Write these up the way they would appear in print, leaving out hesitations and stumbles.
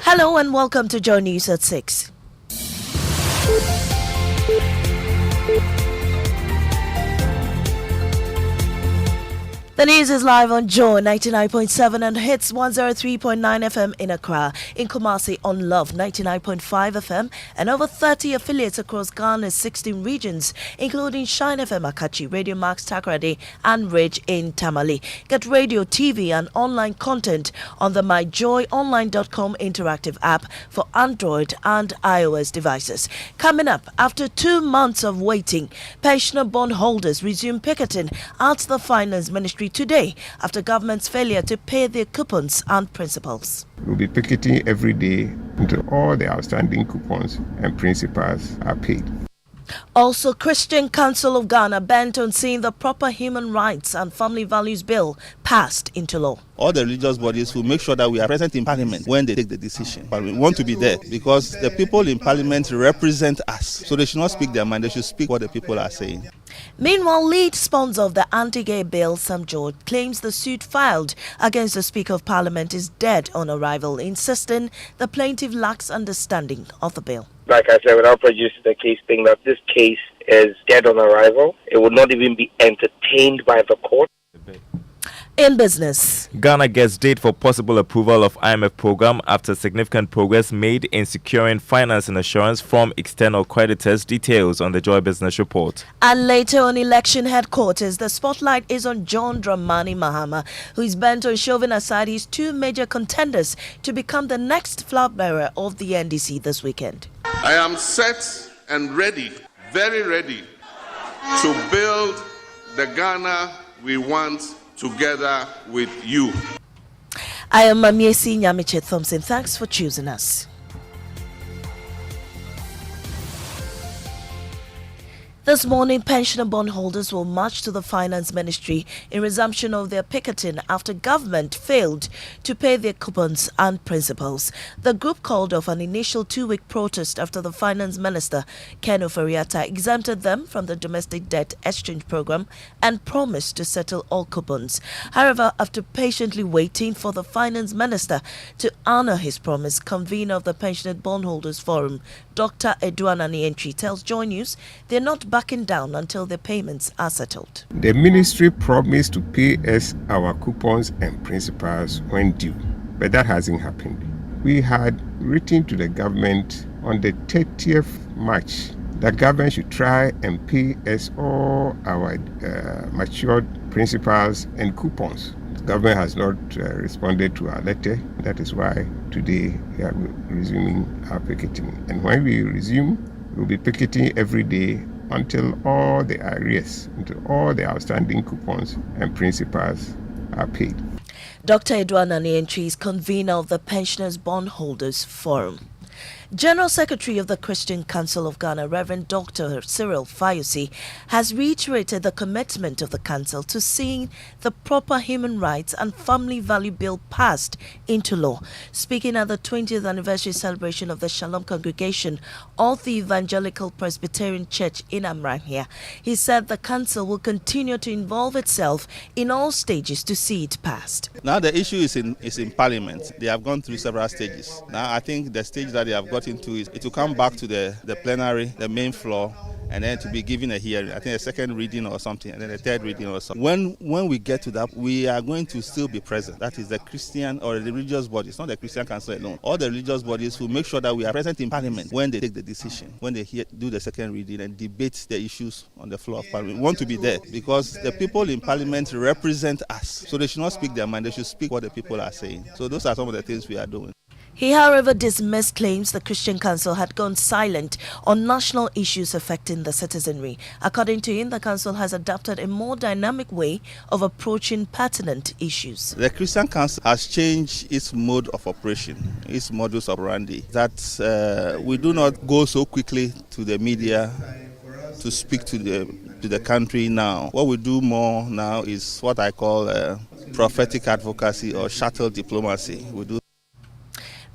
Hello and welcome to Joe News at 6. The news is live on Joe 99.7 and hits 103.9 FM in Accra, in Kumasi on Love 99.5 FM, and over 30 affiliates across Ghana's 16 regions, including Shine FM Akachi, Radio Max Takoradi, and Ridge in Tamale. Get radio, TV, and online content on the myjoyonline.com interactive app for Android and iOS devices. Coming up, after 2 months of waiting, pensioner bondholders resume picketing at the Finance Ministry today after government's failure to pay their coupons and principals. We'll be picketing every day until all the outstanding coupons and principals are paid. Also, Christian Council of Ghana bent on seeing the proper Human Rights and Family Values Bill passed into law. All the religious bodies will make sure that we are present in Parliament when they take the decision. But we want to be there because the people in Parliament represent us. So they should not speak their mind, they should speak what the people are saying. Meanwhile, lead sponsor of the anti-gay bill, Sam George, claims the suit filed against the Speaker of Parliament is dead on arrival, insisting the plaintiff lacks understanding of the bill. Like I said, without prejudicing the case, thing that this case is dead on arrival. It would not even be entertained by the court. In business, Ghana gets date for possible approval of IMF program after significant progress made in securing finance and assurance from external creditors. Details on the Joy Business Report. And later on election headquarters, the spotlight is on John Dramani Mahama, who is bent on shoving aside his two major contenders to become the next flag bearer of the NDC this weekend. I am set and ready, very ready, to build the Ghana we want together with you. I am Maame Esi Thompson. Thanks for choosing us. This morning, pensioner bondholders will march to the Finance Ministry in resumption of their picketing after government failed to pay their coupons and principals. The group called off an initial 2-week protest after the Finance Minister, Ken Ofori-Atta, exempted them from the domestic debt exchange program and promised to settle all coupons. However, after patiently waiting for the Finance Minister to honor his promise, convener of the Pensioner Bondholders Forum, Dr. Edouard Nanientri, tells Joy News they're not backing down until the payments are settled. The ministry promised to pay us our coupons and principals when due, but that hasn't happened. We had written to the government on the 30th March that government should try and pay us all our matured principals and coupons. The government has not responded to our letter. That is why today we are resuming our picketing. And when we resume, we'll be picketing every day until all the arrears, until all the outstanding coupons and principals are paid. Dr. Edouard Nanientri is convener of the Pensioners Bondholders Forum. General Secretary of the Christian Council of Ghana, Reverend Dr. Cyril Fayose, has reiterated the commitment of the Council to seeing the proper Human Rights and Family Value Bill passed into law. Speaking at the 20th anniversary celebration of the Shalom Congregation of the Evangelical Presbyterian Church in Amrahia, he said the Council will continue to involve itself in all stages to see it passed. Now the issue is in Parliament. They have gone through several stages. Now I think the stage that they have got into is it will come back to the plenary, the main floor, and then to be given a hearing. I think a second reading or something, and then a third reading or something. When we get to that, we are going to still be present. That is the Christian or the religious bodies, not the Christian Council alone. All the religious bodies will make sure that we are present in Parliament when they take the decision, when they do the second reading and debate the issues on the floor of Parliament. We want to be there because the people in Parliament represent us. So they should not speak their mind, they should speak what the people are saying. So those are some of the things we are doing. He, however, dismissed claims the Christian Council had gone silent on national issues affecting the citizenry. According to him, the Council has adopted a more dynamic way of approaching pertinent issues. The Christian Council has changed its mode of operation, its modus operandi, that we do not go so quickly to the media to speak to the country now. What we do more now is what I call prophetic advocacy or shuttle diplomacy. We do.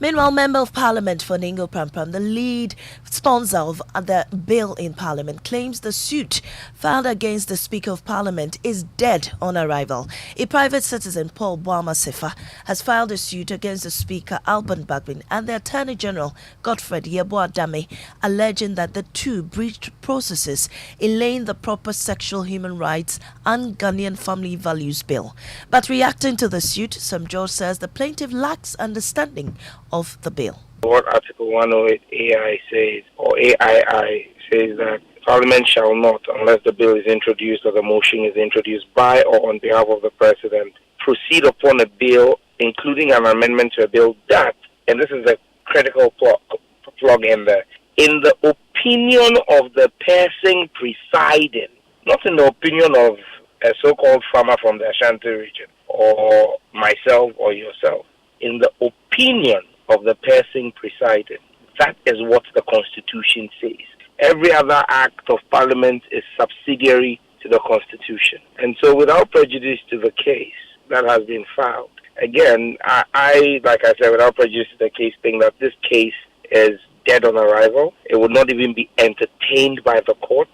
Meanwhile, Member of Parliament for Ningo Prampram, the lead sponsor of the bill in Parliament, claims the suit filed against the Speaker of Parliament is dead on arrival. A private citizen, Paul Boama Sefa, has filed a suit against the Speaker, Alban Bagbin, and the Attorney General, Godfred Yeboah-Dame, alleging that the two breached processes in laying the proper sexual human rights and Ghanaian family values bill. But reacting to the suit, Sam George says the plaintiff lacks understanding of the bill. What Article 108 AI says, or AII says, that Parliament shall not, unless the bill is introduced or the motion is introduced by or on behalf of the President, proceed upon a bill, including an amendment to a bill that, and this is a critical plug in there, in the opinion of the person presiding, not in the opinion of a so-called farmer from the Ashanti region, or myself or yourself, in the opinion of the person presiding. That is what the Constitution says. Every other act of Parliament is subsidiary to the Constitution. And so without prejudice to the case that has been filed, again, I like I said, without prejudice to the case, think that this case is dead on arrival. It would not even be entertained by the court.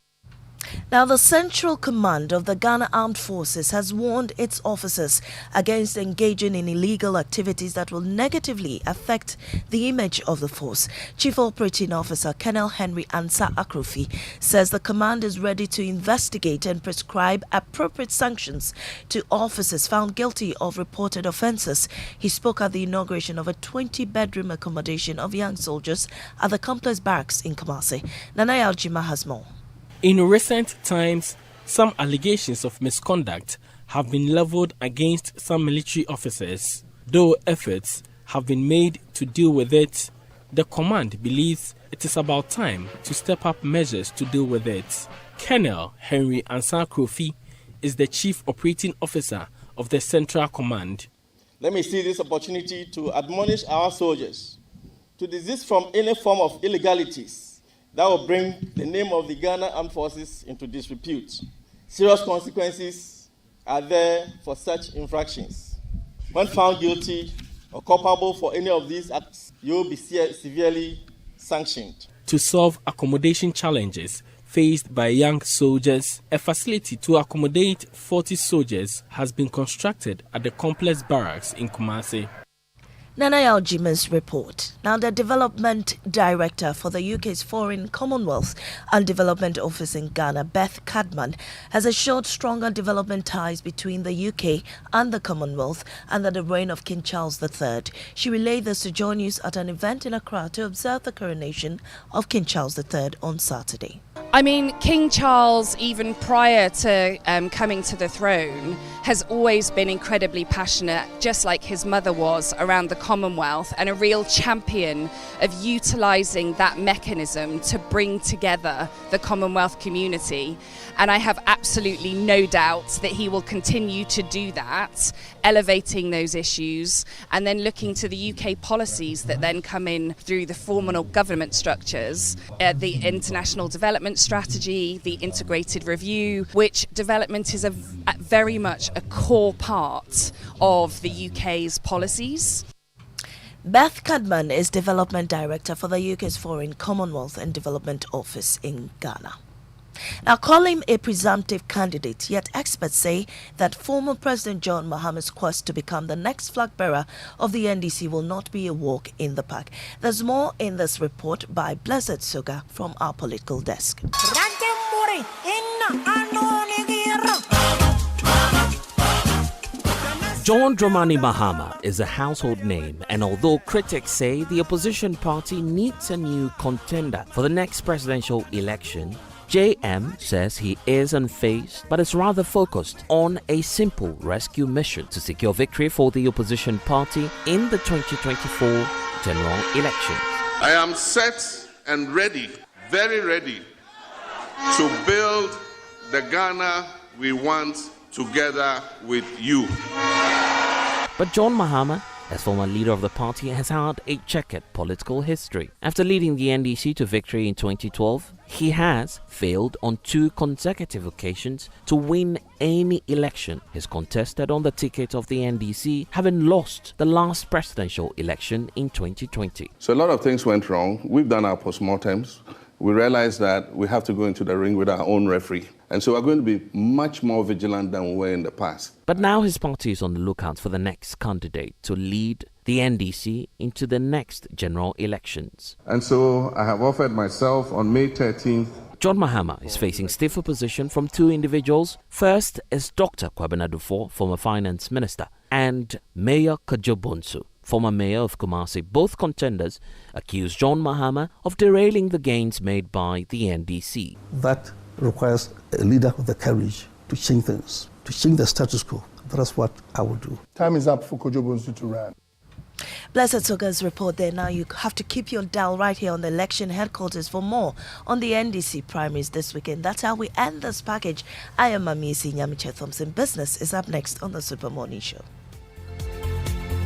Now, the Central Command of the Ghana Armed Forces has warned its officers against engaging in illegal activities that will negatively affect the image of the force. Chief Operating Officer Colonel Henry Ansah Akrofi says the command is ready to investigate and prescribe appropriate sanctions to officers found guilty of reported offences. He spoke at the inauguration of a 20-bedroom accommodation of young soldiers at the Complex Barracks in Kumasi. Nanaya Aljima has more. In recent times, some allegations of misconduct have been leveled against some military officers. Though efforts have been made to deal with it, the command believes it is about time to step up measures to deal with it. Colonel Henry Ansah Akrofi is the Chief Operating Officer of the Central Command. Let me see this opportunity to admonish our soldiers to desist from any form of illegalities that will bring the name of the Ghana Armed Forces into disrepute. Serious consequences are there for such infractions. When found guilty or culpable for any of these acts, you will be severely sanctioned. To solve accommodation challenges faced by young soldiers, a facility to accommodate 40 soldiers has been constructed at the Complex Barracks in Kumasi. Nanaya Aljima's report. Now, the Development Director for the UK's Foreign Commonwealth and Development Office in Ghana, Beth Cadman, has assured stronger development ties between the UK and the Commonwealth under the reign of King Charles III. She relayed this to Joy News at an event in Accra to observe the coronation of King Charles III on Saturday. I mean, King Charles, even prior to coming to the throne, has always been incredibly passionate, just like his mother was, around the Commonwealth, and a real champion of utilising that mechanism to bring together the Commonwealth community. And I have absolutely no doubt that he will continue to do that, elevating those issues and then looking to the UK policies that then come in through the formal government structures, the international development strategy, the integrated review, which development is very much a core part of the UK's policies. Beth Cadman is Development Director for the UK's Foreign Commonwealth and Development Office in Ghana. Now, call him a presumptive candidate, yet experts say that former President John Mahama's quest to become the next flag bearer of the NDC will not be a walk in the park. There's more in this report by Blessed Suga from our political desk. John Dramani Mahama is a household name, and although critics say the opposition party needs a new contender for the next presidential election, JM says he is unfazed but is rather focused on a simple rescue mission to secure victory for the opposition party in the 2024 general elections. I am set and ready, very ready, to build the Ghana we want together with you. But John Mahama as former leader of the party has had a checkered political history. After leading the NDC to victory in 2012, he has failed on 2 consecutive occasions to win any election he's contested on the ticket of the NDC, having lost the last presidential election in 2020. So a lot of things went wrong. We've done our postmortems. We realized that we have to go into the ring with our own referee. And so we're going to be much more vigilant than we were in the past. But now his party is on the lookout for the next candidate to lead the NDC into the next general elections. And so I have offered myself on May 13th. John Mahama is facing stiff opposition from 2 individuals. First is Dr. Kwabena Dufo, former finance minister, and Mayor Kojo Bonsu, former mayor of Kumasi. Both contenders accuse John Mahama of derailing the gains made by the NDC. That requires a leader with the courage to change things, to change the status quo. That's what I will do. Time is up for Kojo Bonsu to run. Blessed Soga's report there. Now you have to keep your dial right here on the election headquarters for more on the NDC primaries this weekend. That's how we end this package. I am Maame Esi Thompson. Business is up next on the Super Morning Show.